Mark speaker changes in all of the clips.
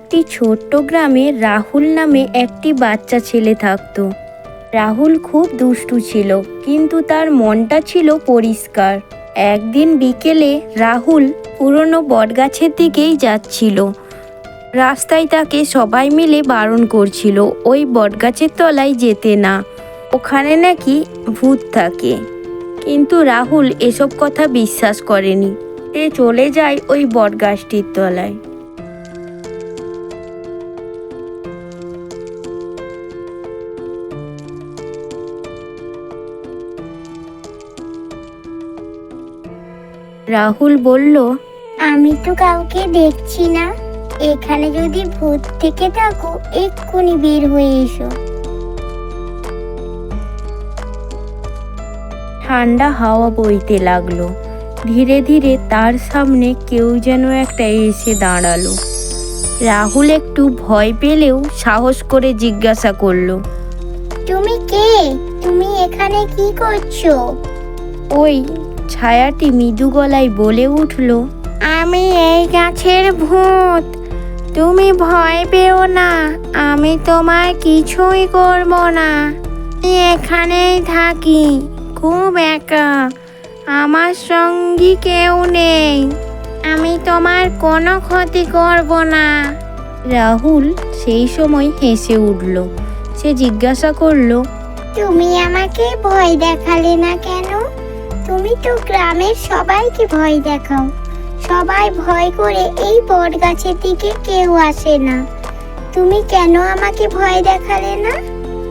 Speaker 1: একটি ছোট্ট গ্রামে রাহুল নামে একটি বাচ্চা ছেলে থাকতো। রাহুল খুব দুষ্টু ছিল, কিন্তু তার মনটা ছিল পরিষ্কার। একদিন বিকেলে রাহুল পুরনো বটগাছের দিকেই যাচ্ছিল। রাস্তায় তাকে সবাই মিলে বারণ করছিল ওই বটগাছের তলায় যেতে না, ওখানে নাকি ভূত থাকে। কিন্তু রাহুল এসব কথা বিশ্বাস করেনি। সে চলে যায় ওই বটগাছটির তলায়। রাহুল বলল,
Speaker 2: আমি তো কাউকে দেখছি না, এখানে যদি ভূত থেকে থাকো এক্ষুনি বের হয়ে এসো।
Speaker 1: ঠান্ডা হাওয়া বইতে লাগলো। ধীরে ধীরে তার সামনে কেউ যেন একটা এসে দাঁড়ালো। রাহুল একটু ভয় পেলেও সাহস করে জিজ্ঞাসা করলো,
Speaker 2: তুমি কে? তুমি এখানে কি করছো?
Speaker 1: ওই ছায়াটি মৃদু গলায় বলে উঠল, আমি এই গাছের ভূত, তুমি ভয় পেও না, আমি তোমার কিছুই করব না। আমি এখানেই থাকি, খুব একা, আমার সঙ্গী কেউ নেই, আমি তোমার কোনো ক্ষতি করব না। রাহুল সেই সময় হেসে উঠল। সে জিজ্ঞাসা করলো,
Speaker 2: তুমি আমাকে ভয় দেখালে না কেন? তুমি তো গ্রামের সবাইকে ভয় দেখাও, সবাই ভয় করে এই বট গাছের দিকে কেউ আসে না, তুমি কেন আমাকে ভয় দেখালে না?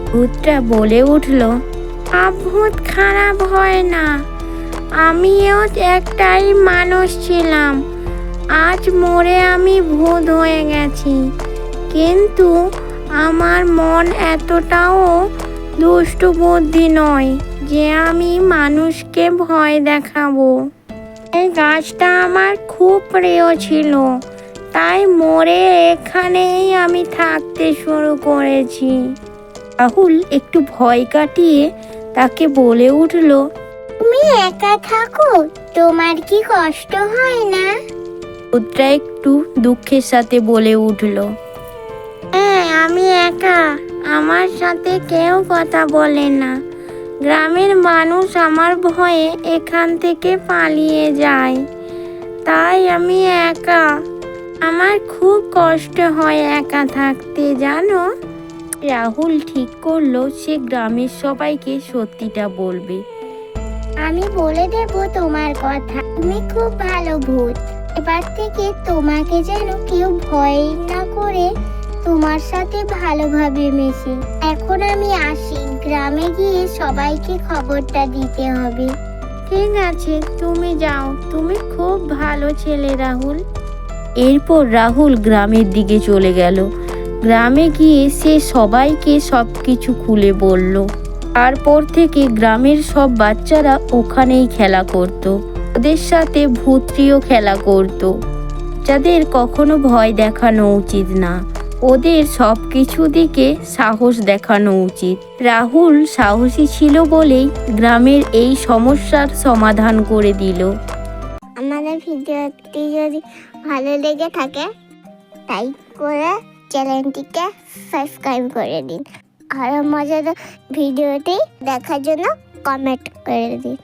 Speaker 1: ভূতটা বলে উঠল, ভূত খারাপ হয় না, আমিও একটাই মানুষ ছিলাম, আজ মরে আমি ভূত হয়ে গেছি, কিন্তু আমার মন এতটাও দুষ্টু বুদ্ধি নয় যে আমি মানুষকে ভয় দেখাবো। এই গাছটা আমার খুব প্রিয় ছিল, তাই মরে এখানেই আমি থাকতে শুরু করেছি। রাহুল একটু ভয় কাটিয়ে তাকে বলে উঠল,
Speaker 2: তুমি একা থাকো, তোমার কি কষ্ট হয় না?
Speaker 1: ভূতটা একটু দুঃখের সাথে বলে উঠল, হ্যাঁ আমি একা, আমার সাথে কেউ কথা বলে না, গ্রামের মানুষ আমার ভয়ে এখান থেকে পালিয়ে যায়, তাই আমি একা, আমার খুব কষ্ট হয় একা থাকতে জানো। রাহুল ঠিক করলো সে গ্রামের সবাইকে সত্যিটা বলবে।
Speaker 2: আমি বলে দেব তোমার কথা, তুমি খুব ভালো ভূত, এবার থেকে তোমাকে যেন কেউ ভয় না করে তোমার সাথে ভালোভাবে মেশে। এখন আমি আসি, গ্রামে গিয়ে সবাইকে খবরটা দিতে হবে।
Speaker 1: ঠিক আছে, তুমি যাও, তুমি খুব ভালো ছেলে রাহুল। এরপর রাহুল গ্রামের দিকে চলে গেল। গ্রামে গিয়ে সে সবাইকে সবকিছু খুলে বলল। তারপর থেকে গ্রামের সব বাচ্চারা ওখানেই খেলা করত, ওদের সাথে ভূতটিও খেলা করত। যাদের কখনো ভয় দেখানো উচিত না, ওদের সব কিছু দিকে সাহস দেখানো উচিত। রাহুল সাহসী ছিল বলেই গ্রামের এই সমস্যার সমাধান করে দিল।
Speaker 2: আমাদের ভিডিওটি যদি ভালো লেগে থাকে লাইক করে চ্যানেলটিকে সাবস্ক্রাইব করে দিন, আরো মজাদার ভিডিওটি দেখার জন্য কমেন্ট করে দিন।